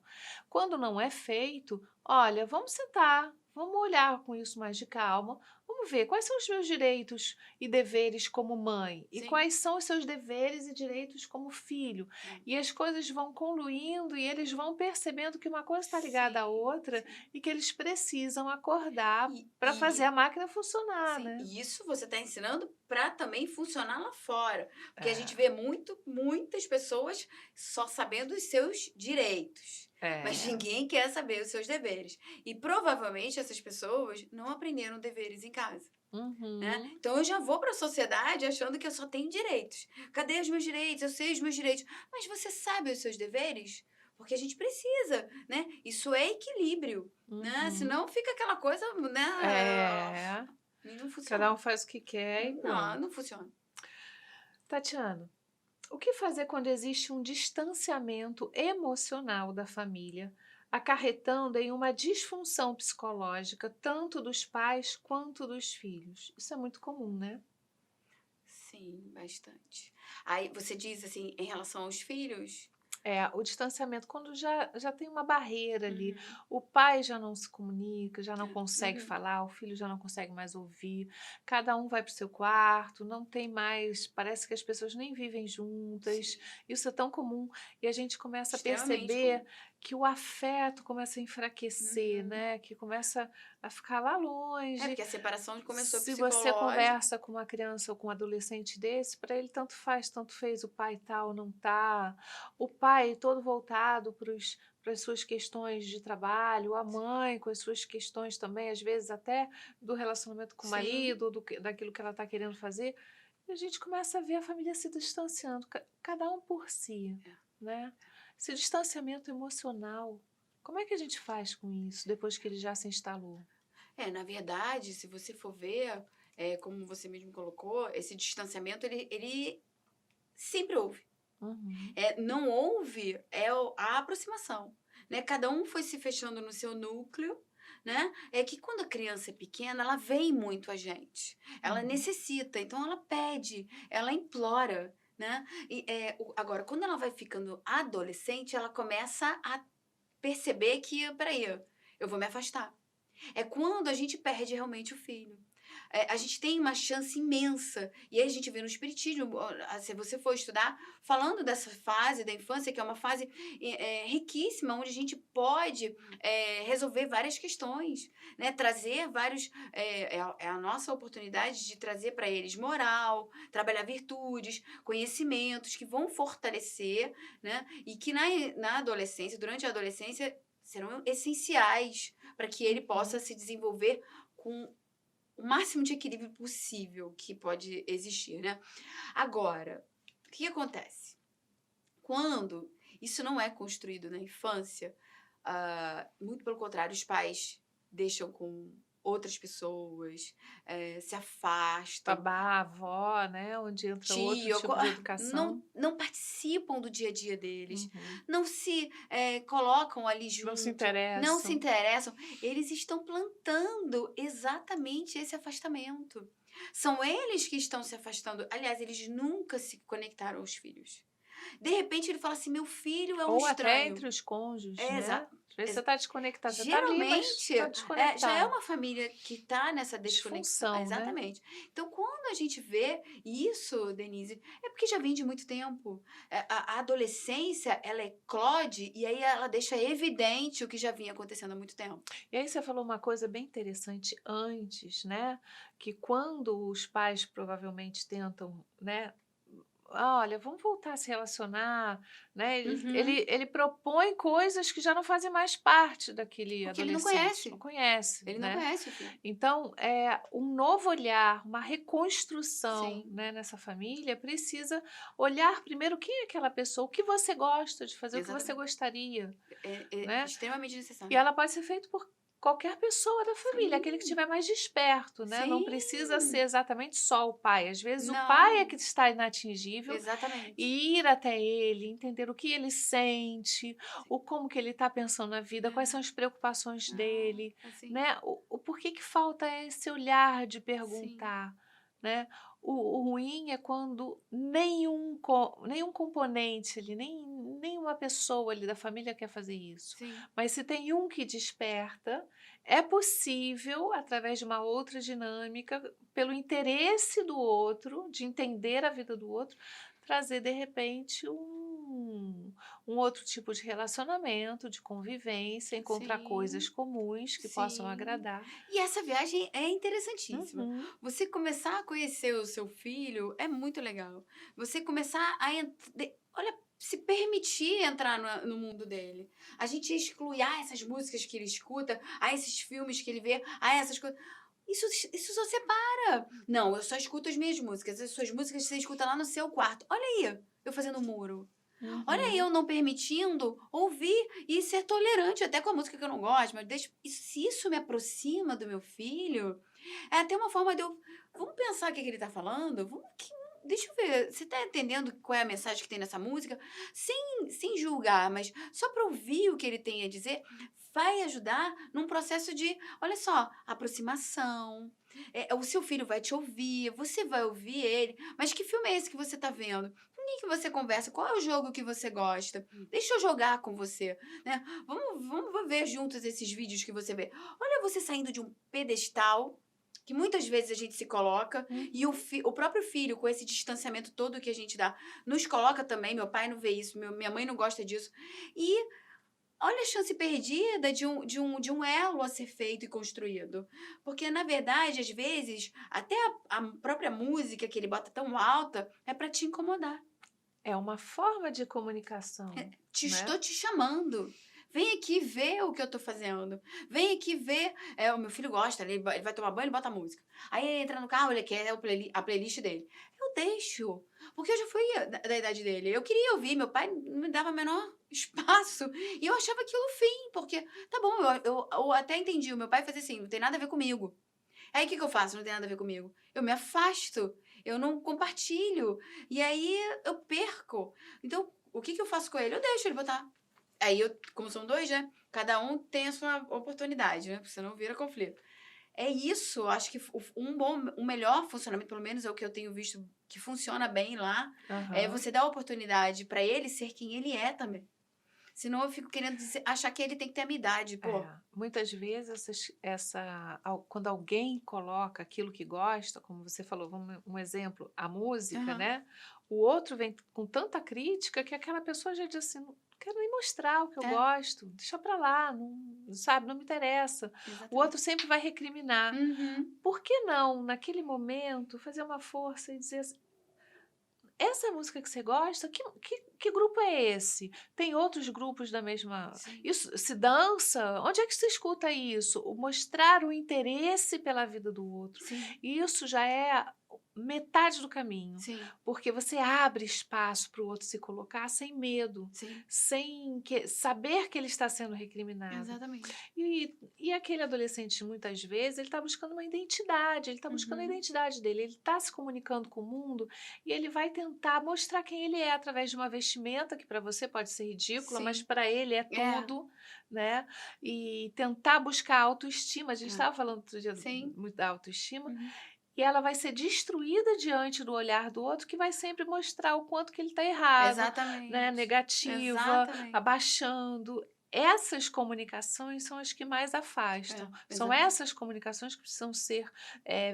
Quando não é feito, olha, vamos sentar, vamos olhar com isso mais de calma, vamos ver quais são os meus direitos e deveres como mãe e Sim. quais são os seus deveres e direitos como filho. E as coisas vão conluindo e eles vão percebendo que uma coisa está ligada à Sim, outra sim. e que eles precisam acordar E- para e- fazer a máquina funcionar, Sim, né? e isso você está ensinando para também funcionar lá fora. Porque a É. gente vê muitas pessoas só sabendo os seus direitos. É. Mas ninguém quer saber os seus deveres. E provavelmente essas pessoas não aprenderam deveres em casa. Né? Uhum. Então eu já vou para a sociedade achando que eu só tenho direitos. Cadê os meus direitos? Eu sei os meus direitos. Mas você sabe os seus deveres? Porque a gente precisa, né? Isso é equilíbrio, né? Uhum. Senão fica aquela coisa, né? É. E não funciona. Cada um faz o que quer e Não, pronto. não funciona. Tatiana, o que fazer quando existe um distanciamento emocional da família, acarretando em uma disfunção psicológica, tanto dos pais quanto dos filhos? Isso é muito comum, né? Sim, bastante. Aí você diz assim, em relação aos filhos? É, o distanciamento, quando já tem uma barreira ali, Uhum. o pai já não se comunica, já não É. consegue Uhum. falar, o filho já não consegue mais ouvir, cada um vai para o seu quarto, não tem mais, parece que as pessoas nem vivem juntas, Sim, isso é tão comum, e a gente começa a extremamente perceber comum. que o afeto começa a enfraquecer, Uhum. né? Que começa a ficar lá É, longe. porque a separação começou Se você psicológica. conversa com uma criança ou com um adolescente desse, para ele tanto faz, tanto fez, o pai tá ou não tá. O pai todo voltado para as suas questões de trabalho, a mãe com as suas questões também, às vezes até do relacionamento com o Sim. marido, ou daquilo que ela está querendo fazer. E a gente começa a ver a família se distanciando, cada um por si, É. né? Esse distanciamento emocional, como é que a gente faz com isso depois que ele já se instalou? Na verdade, se você for ver, como você mesmo colocou, esse distanciamento, ele sempre houve. Uhum. Não houve a aproximação, né? Cada um foi se fechando no seu núcleo, né? É que quando a criança é pequena, ela vem muito a gente. Ela Uhum. necessita, então ela pede, ela implora, né? Agora, quando ela vai ficando adolescente, ela começa a perceber que, peraí, eu vou me afastar. É quando a gente perde realmente o filho. A gente tem uma chance imensa. E aí a gente vê no Espiritismo, se você for estudar, falando dessa fase da infância, que é uma fase riquíssima, onde a gente pode resolver várias questões, né? Trazer vários... É a nossa oportunidade de trazer para eles moral, trabalhar virtudes, conhecimentos que vão fortalecer, né? E que na adolescência, durante a adolescência, serão essenciais para que ele possa se desenvolver com o máximo de equilíbrio possível que pode existir, né? Agora, o que acontece? Quando isso não é construído na infância, muito pelo contrário, os pais deixam com outras pessoas, se afastam. Babá, avó, né? Onde entra outro Tio, tipo de educação. não participam do dia a dia deles, Uhum. não se colocam ali junto, Não se interessam. não se interessam. Eles estão plantando exatamente esse afastamento. São eles que estão se afastando. Aliás, eles nunca se conectaram aos filhos. De repente ele fala assim, meu filho é um Ou até estranho. entre os cônjuges, né? Exato. Às vezes você está desconectado, você Geralmente, está ali, mas está desconectado. já é uma família que está nessa desconexão. Disfunção, né? Exatamente. Então, quando a gente vê isso, Denise, é porque já vem de muito tempo. A adolescência, ela eclode e aí ela deixa evidente o que já vinha acontecendo há muito tempo. E aí você falou uma coisa bem interessante antes, né? Que quando os pais provavelmente tentam, né? Olha, vamos voltar a se relacionar, né? Ele propõe coisas que já não fazem mais parte daquele Porque ele não adolescente. conhece. Não conhece, Ele né? não conhece o filho. Então, um novo olhar, uma reconstrução, Sim. né, nessa família precisa olhar primeiro quem é aquela pessoa, o que você gosta de fazer, o que você Exatamente. gostaria, É né? extremamente necessário. E ela pode ser feita por qualquer pessoa da família, aquele que Sim. estiver mais desperto, né? Não precisa ser Sim. exatamente só o pai. Às vezes o pai é Não. que está inatingível Exatamente. e ir até ele, entender o que ele sente, o como que ele está pensando na vida, quais são as preocupações dele, Assim, né? O porquê que falta esse olhar de sim, perguntar, né? O ruim é quando nenhum componente ali, nenhuma pessoa ali da família quer fazer isso. sim, Mas se tem um que desperta, é possível, através de uma outra dinâmica, pelo interesse do outro, de entender a vida do outro, trazer de repente um outro tipo de relacionamento, de convivência, encontrar coisas sim, comuns que possam sim. agradar. E essa viagem é interessantíssima. Uhum. Você começar a conhecer o seu filho é muito legal. Você começar a olha, se permitir entrar no mundo dele. A gente exclui essas músicas que ele escuta, esses filmes que ele vê, essas coisas. Isso só separa. Não, eu só escuto as minhas músicas. As suas músicas você escuta lá no seu quarto. Olha aí, eu fazendo muro. Olha aí, Uhum. eu não permitindo ouvir e ser tolerante até com a música que eu não gosto, mas se isso me aproxima do meu filho, é até uma forma de eu. Vamos pensar o que ele tá falando? Deixa eu ver, você tá entendendo qual é a mensagem que tem nessa música? Sem julgar, mas só para ouvir o que ele tem a dizer, vai ajudar num processo de, olha só, aproximação. O seu filho vai te ouvir, você vai ouvir ele. Mas que filme é esse que você tá vendo? Com quem que você conversa? Qual é o jogo que você gosta? Deixa eu jogar com você, né? Vamos ver juntos esses vídeos que você vê. Olha você saindo de um pedestal que muitas vezes a gente se coloca e Uhum. o próprio filho, com esse distanciamento todo que a gente dá, nos coloca também. Meu pai não vê isso, minha mãe não gosta disso. E olha a chance perdida de um elo a ser feito e construído. Porque, na verdade, às vezes, até a própria música que ele bota tão alta é para te incomodar. É uma forma de comunicação, Estou né? te chamando. Vem aqui ver o que eu tô fazendo. Vem aqui ver. O meu filho gosta, ele vai tomar banho, ele bota música. Aí ele entra no carro, ele quer a playlist dele. Eu deixo. Porque eu já fui da idade dele. Eu queria ouvir, meu pai não me dava o menor espaço. E eu achava aquilo fim, porque, tá bom, eu até entendi. O meu pai fazia assim, não tem nada a ver comigo. Aí o que eu faço? Não tem nada a ver comigo. Eu me afasto. Eu não compartilho. E aí eu perco. Então, o que eu faço com ele? Eu deixo ele botar. Aí como são dois, né? Cada um tem a sua oportunidade, né? Porque senão vira conflito. É isso, acho que um melhor funcionamento, pelo menos é o que eu tenho visto que funciona bem lá, é Aham. você dar a oportunidade para ele ser quem ele é também. Senão eu fico querendo achar que ele tem que ter a minha idade, pô. Muitas vezes quando alguém coloca aquilo que gosta, como você falou, um exemplo, a música, Aham, né? O outro vem com tanta crítica que aquela pessoa já diz assim, não quero nem mostrar o que eu é, gosto, deixa pra lá, não, sabe, não me interessa. O outro exatamente. sempre vai recriminar. Uhum, Por que não, naquele momento, fazer uma força e dizer assim, essa música que você gosta, que grupo é esse? Tem outros grupos da mesma. sim, Isso se dança? Onde é que se escuta isso? Mostrar o interesse pela vida do outro. sim, Isso já é metade do caminho, sim, porque você abre espaço para o outro se colocar sem medo, sim, sem saber que ele está sendo recriminado. exatamente. E aquele adolescente, muitas vezes, ele está buscando uma identidade, ele está buscando a Uhum, identidade dele, ele está se comunicando com o mundo e ele vai tentar mostrar quem ele é através de uma vestimenta que para você pode ser ridícula, mas sim, para ele é é, tudo, né? E tentar buscar autoestima. A gente é, estava falando outro dia sim, muito da autoestima, uhum, e ela vai ser destruída diante do olhar do outro, que vai sempre mostrar o quanto que ele está errado, né? exatamente, Negativa, exatamente, abaixando. Essas comunicações são as que mais afastam. São exatamente. essas comunicações que precisam ser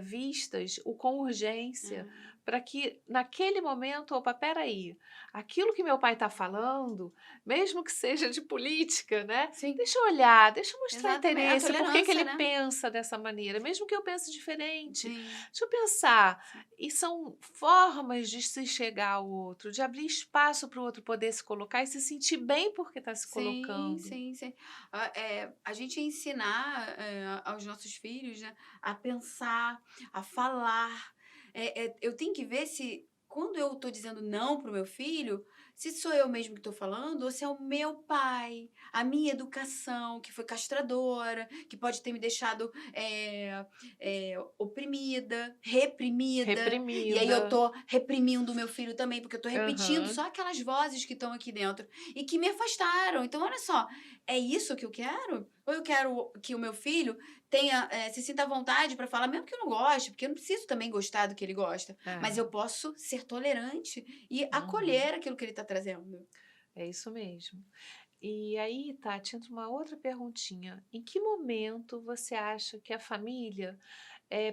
vistas com urgência, É. para que naquele momento, opa, peraí, aquilo que meu pai está falando, mesmo que seja de política, né? Sim, Deixa eu olhar, deixa eu mostrar exatamente. A interesse, por que que tolerância, ele né? pensa dessa maneira, mesmo que eu pense diferente. Sim, Deixa eu pensar. sim. E são formas de se chegar ao outro, de abrir espaço para o outro poder se colocar e se sentir bem porque está se Sim, colocando. sim, sim. A gente ensinar aos nossos filhos, né, a pensar, a falar. Eu tenho que ver se quando eu tô dizendo não pro meu filho, se sou eu mesmo que tô falando, ou se é o meu pai, a minha educação, que foi castradora, que pode ter me deixado oprimida, reprimida. E aí eu Reprimida. tô reprimindo o meu filho também, porque eu tô repetindo Aham. só aquelas vozes que estão aqui dentro e que me afastaram. Então, olha só, é isso que eu quero? Ou eu quero que o meu filho se sinta à vontade para falar, mesmo que eu não goste, porque eu não preciso também gostar do que ele gosta, mas É. eu posso ser tolerante e Uhum. acolher aquilo que ele está trazendo. É isso mesmo. E aí, Tati, entra uma outra perguntinha. Em que momento você acha que a família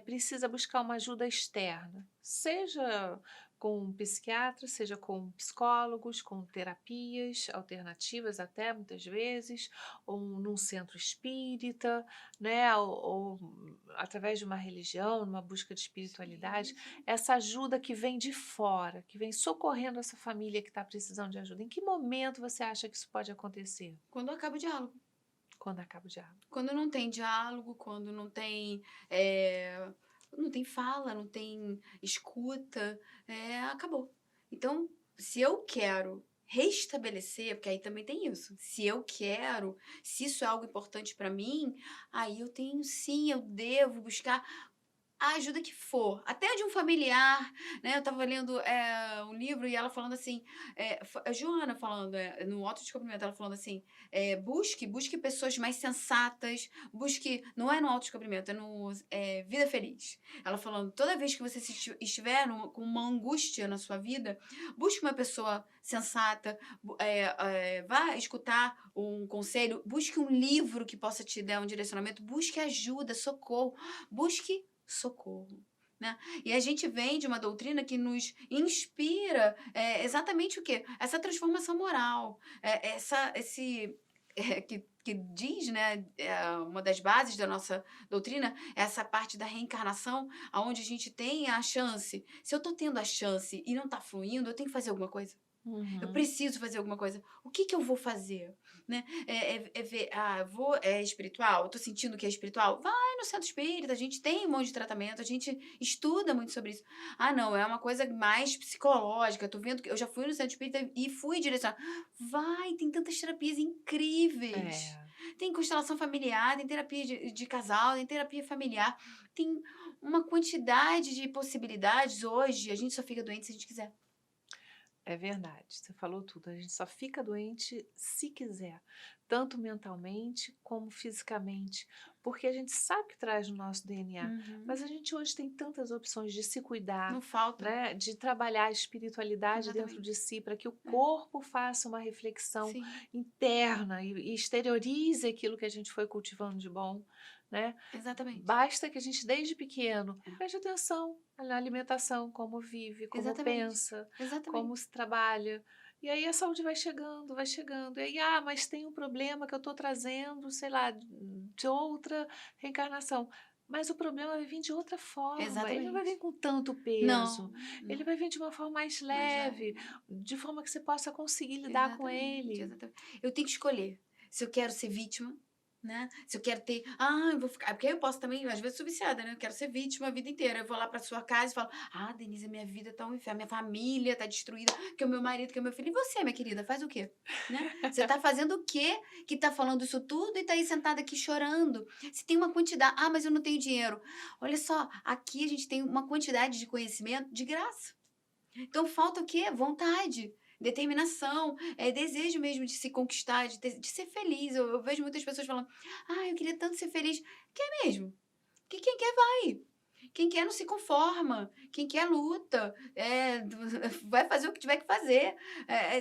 precisa buscar uma ajuda externa? Seja com um psiquiatra, seja com psicólogos, com terapias alternativas até muitas vezes, ou num centro espírita, né? Ou através de uma religião, numa busca de espiritualidade. Sim, sim. Essa ajuda que vem de fora, que vem socorrendo essa família que está precisando de ajuda. Em que momento você acha que isso pode acontecer? Quando acaba o diálogo. Quando acaba o diálogo. Quando não tem diálogo, quando eh, não tem fala, não tem escuta, acabou. Então, se eu quero restabelecer, porque aí também tem isso, se eu quero, se isso é algo importante para mim, aí eu tenho sim, eu devo buscar a ajuda que for, até de um familiar, né? Eu estava lendo um livro e ela falando assim, a Joana falando, no autodescobrimento, ela falando assim, busque pessoas mais sensatas, não é no autodescobrimento, é no Vida Feliz. Ela falando, toda vez que você estiver com uma angústia na sua vida, busque uma pessoa sensata, vá escutar um conselho, busque um livro que possa te dar um direcionamento, busque ajuda, socorro, busque socorro. Né? E a gente vem de uma doutrina que nos inspira exatamente o quê? Essa transformação moral, que diz, né, uma das bases da nossa doutrina, essa parte da reencarnação, onde a gente tem a chance. Se eu estou tendo a chance e não está fluindo, eu tenho que fazer alguma coisa. Eu preciso fazer alguma coisa. O que eu vou fazer? Né? É espiritual? Eu tô sentindo que é espiritual? Vai no centro espírita, a gente tem um monte de tratamento, a gente estuda muito sobre isso. Ah, não, é uma coisa mais psicológica. Tô vendo que eu já fui no centro espírita e fui direcionada. Vai, tem tantas terapias incríveis. Tem constelação familiar, tem terapia de casal, tem terapia familiar. Tem uma quantidade de possibilidades hoje. A gente só fica doente se a gente quiser. É verdade, você falou tudo. A gente só fica doente se quiser, tanto mentalmente como fisicamente, porque a gente sabe que traz no nosso DNA, mas a gente hoje tem tantas opções de se cuidar, Não falta. né, de trabalhar a espiritualidade dentro de si, para que o corpo faça uma reflexão Sim. interna e exteriorize aquilo que a gente foi cultivando de bom, né? Exatamente. Basta que a gente, desde pequeno, preste atenção na alimentação, como vive, como Exatamente. pensa, Exatamente. como se trabalha. E aí a saúde vai chegando, vai chegando. E aí, mas tem um problema que eu estou trazendo, sei lá, de outra reencarnação. Mas o problema vai vir de outra forma. Ele não vai vir com tanto peso. Não. Ele vai vir de uma forma mais leve, de forma que você possa conseguir lidar com ele. Exatamente. Eu tenho que escolher se eu quero ser vítima, né? Se eu quero ter, eu vou ficar, porque eu posso também, às vezes sou viciada, né? Eu quero ser vítima a vida inteira. Eu vou lá pra sua casa e falo, Denise, minha vida tá um inferno, minha família tá destruída, que o meu marido, que o meu filho. E você, minha querida, faz o quê? Né? Você tá fazendo o quê que tá falando isso tudo e tá aí sentada aqui chorando? Se tem uma quantidade, mas eu não tenho dinheiro. Olha só, aqui a gente tem uma quantidade de conhecimento de graça. Então falta o quê? Vontade. Determinação, desejo mesmo de se conquistar, de ser feliz. Eu vejo muitas pessoas falando, eu queria tanto ser feliz. Quer mesmo? Que quem quer vai. Quem quer não se conforma. Quem quer luta. Vai fazer o que tiver que fazer.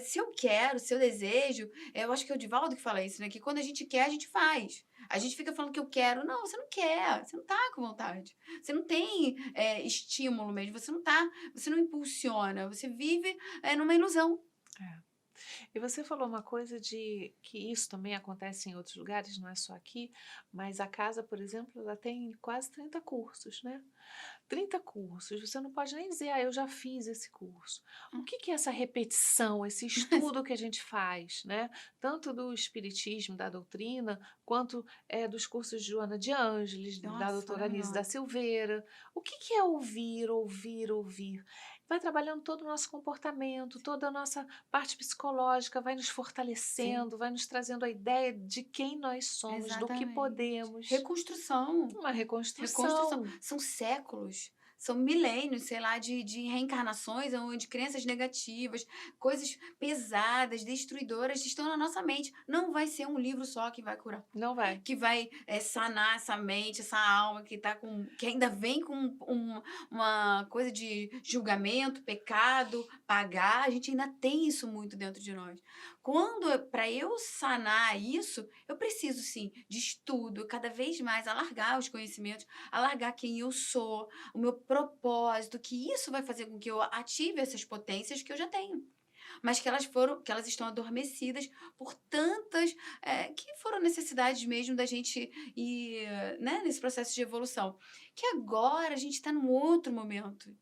Se eu quero, se eu desejo. Eu acho que é o Divaldo que fala isso, né? Que quando a gente quer, a gente faz. A gente fica falando que eu quero. Não, você não quer. Você não tá com vontade. Você não tem estímulo mesmo. Você não impulsiona. Você vive numa ilusão. E você falou uma coisa de que isso também acontece em outros lugares, não é só aqui, mas a casa, por exemplo, ela tem quase 30 cursos, né? 30 cursos, você não pode nem dizer, eu já fiz esse curso. O que é essa repetição, esse estudo que a gente faz, né? Tanto do espiritismo, da doutrina, quanto dos cursos de Joana de Ângeles, da doutora Anísia da Silveira. O que é ouvir, ouvir, ouvir? vai trabalhando todo o nosso comportamento, toda a nossa parte psicológica, vai nos Sim. fortalecendo, vai nos trazendo a ideia de quem nós somos, do que Exatamente. podemos. Reconstrução. Uma Reconstrução. reconstrução. São séculos, são milênios, sei lá, de reencarnações onde crenças negativas, coisas pesadas, destruidoras estão na nossa mente. Não vai ser um livro só que vai curar. Não vai. Que vai sanar essa mente, essa alma que ainda vem com uma coisa de julgamento, pecado, pagar. A gente ainda tem isso muito dentro de nós. Para eu sanar isso, eu preciso sim de estudo, cada vez mais alargar os conhecimentos, alargar quem eu sou, o meu propósito, que isso vai fazer com que eu ative essas potências que eu já tenho. Mas que elas estão adormecidas por tantas que foram necessidades mesmo da gente ir, né, nesse processo de evolução. Que agora a gente está num outro momento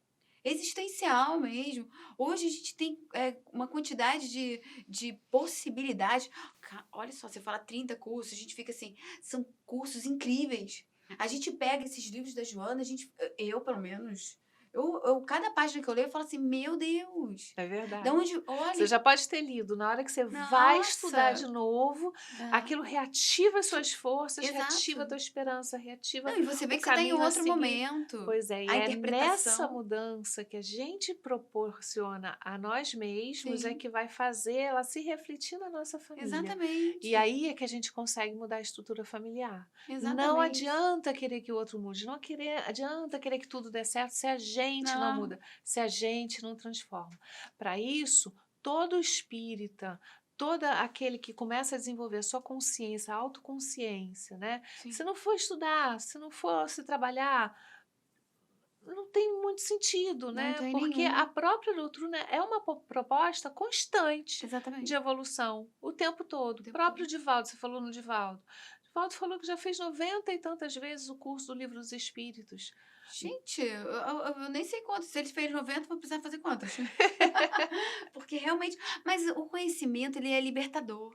existencial mesmo. Hoje a gente tem uma quantidade de possibilidades. Olha só, você fala 30 cursos, a gente fica assim, são cursos incríveis. A gente pega esses livros da Joana, eu pelo menos, cada página que eu leio, eu falo assim, meu Deus, É verdade. da onde, Você olha, já pode ter lido. Na hora que você vai estudar de nossa, novo, aquilo reativa as suas forças, reativa a exato. tua esperança, reativa Não, e você vê o que você está em caminho a outro seguir. momento. Pois é, e A é nessa interpretação. mudança que a gente proporciona a nós mesmos é Sim, que vai fazer ela se refletir na nossa família. E exatamente. aí é que a gente consegue mudar a estrutura familiar. Não Exatamente. adianta querer que o outro mude, não adianta querer que tudo dê certo se a gente não Não. muda, se a gente não transforma. Para isso, todo espírita, todo aquele que começa a desenvolver a sua consciência, a autoconsciência, né? Sim. Se não for estudar, se não for se trabalhar, não tem muito sentido, Não né? tem Porque nenhum. a própria doutrina é uma proposta constante de Exatamente. evolução, o tempo todo. O tempo próprio Divaldo, você falou no Divaldo. Divaldo falou que já fez 90 e tantas vezes o curso do Livro dos Espíritos. Gente, eu nem sei quantos. Se ele fez 90, vou precisar fazer quantas? Porque realmente. Mas o conhecimento, ele é libertador.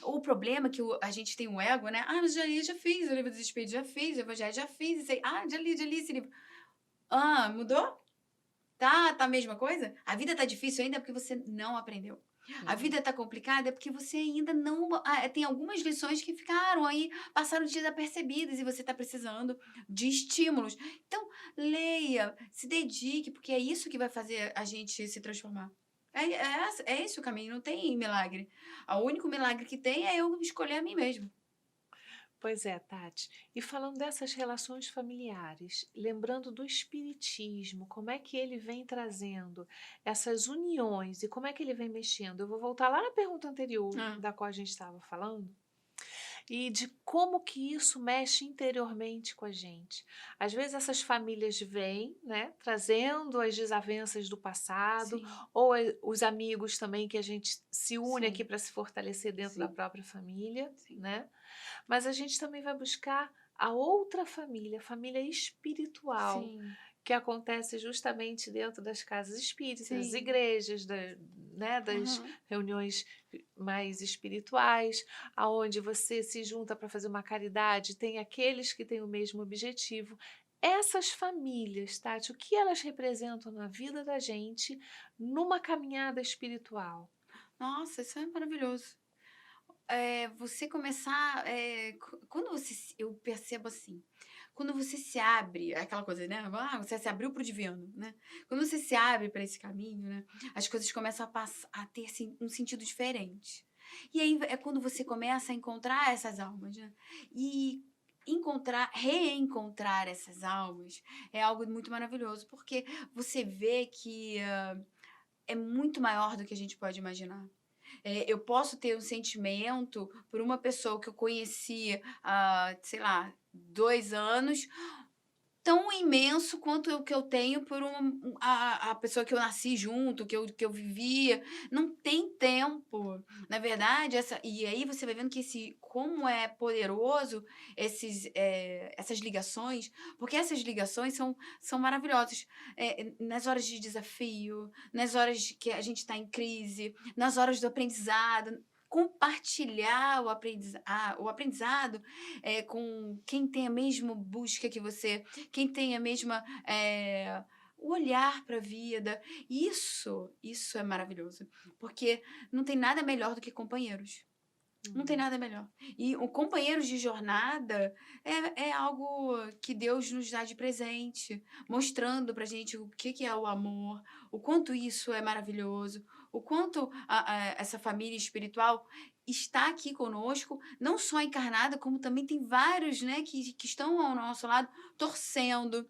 O problema é que a gente tem um ego, né? Ah, mas já fiz o livro dos Espíritos, já fiz, o Evangelho, já fiz. Isso aí. Ah, já li esse livro. Ah, mudou? Tá a mesma coisa? A vida tá difícil ainda porque você não aprendeu. A vida tá complicada porque você ainda não... tem algumas lições que ficaram aí, passaram desapercebidas e você tá precisando de estímulos. Então, leia, se dedique, porque é isso que vai fazer a gente se transformar. É esse o caminho, não tem milagre. O único milagre que tem é eu escolher a mim mesmo. Pois é, Tati. E falando dessas relações familiares, lembrando do espiritismo, como é que ele vem trazendo essas uniões e como é que ele vem mexendo? Eu vou voltar lá na pergunta anterior, da qual a gente estava falando, e de como que isso mexe interiormente com a gente. Às vezes essas famílias vêm, né, trazendo as desavenças do passado, Sim. ou os amigos também que a gente se une Sim. aqui para se fortalecer dentro da Sim. própria família, Sim. né? Mas a gente também vai buscar a outra família, a família espiritual, Sim. que acontece justamente dentro das casas espíritas, das Sim. igrejas, né, das Uhum. reuniões mais espirituais, aonde você se junta para fazer uma caridade, tem aqueles que têm o mesmo objetivo. Essas famílias, Tati, o que elas representam na vida da gente numa caminhada espiritual? Nossa, isso é maravilhoso. Você começar. Eu percebo assim, quando você se abre, aquela coisa, né? Você se abriu para o divino, né? Quando você se abre para esse caminho, né? As coisas começam a ter assim, um sentido diferente. E aí é quando você começa a encontrar essas almas, né? E reencontrar essas almas é algo muito maravilhoso, porque você vê que é muito maior do que a gente pode imaginar. Eu posso ter um sentimento por uma pessoa que eu conheci há, sei lá, 2 anos, tão imenso quanto o que eu tenho por a pessoa que eu nasci junto, que eu vivia. Não tem tempo. Na verdade, e aí você vai vendo que como é poderoso essas ligações, porque essas ligações são maravilhosas. Nas horas de desafio, nas horas que a gente está em crise, nas horas do aprendizado, compartilhar o aprendizado com quem tem a mesma busca que você, quem tem a mesma o olhar para a vida. Isso é maravilhoso, porque não tem nada melhor do que companheiros. Não tem nada melhor. E o companheiros de jornada é algo que Deus nos dá de presente, mostrando pra gente o que é o amor, o quanto isso é maravilhoso, o quanto essa família espiritual está aqui conosco, não só encarnada, como também tem vários, né, que estão ao nosso lado, torcendo,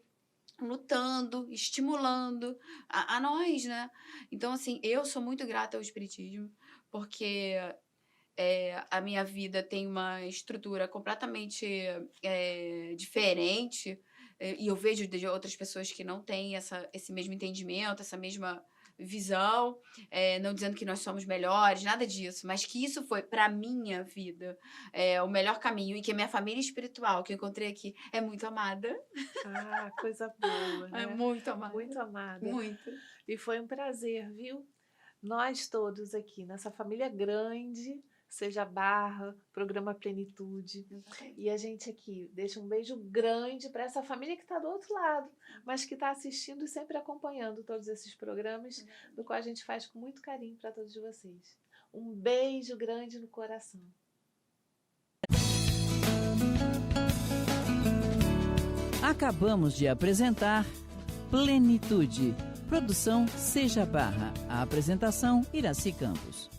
lutando, estimulando a nós, né? Então, assim, eu sou muito grata ao Espiritismo, porque a minha vida tem uma estrutura completamente diferente, e eu vejo de outras pessoas que não têm esse mesmo entendimento, essa mesma visão, não dizendo que nós somos melhores, nada disso, mas que isso foi, para minha vida, o melhor caminho, e que a minha família espiritual que eu encontrei aqui é muito amada. Ah, coisa boa, né? É muito amada. Muito amada. Muito. E foi um prazer, viu? Nós todos aqui, nessa família grande, Seja Barra, Programa Plenitude. E a gente aqui deixa um beijo grande para essa família que está do outro lado, mas que está assistindo e sempre acompanhando todos esses programas, do qual a gente faz com muito carinho para todos vocês. Um beijo grande no coração. Acabamos de apresentar Plenitude. Produção Seja Barra. A apresentação Iraci Campos.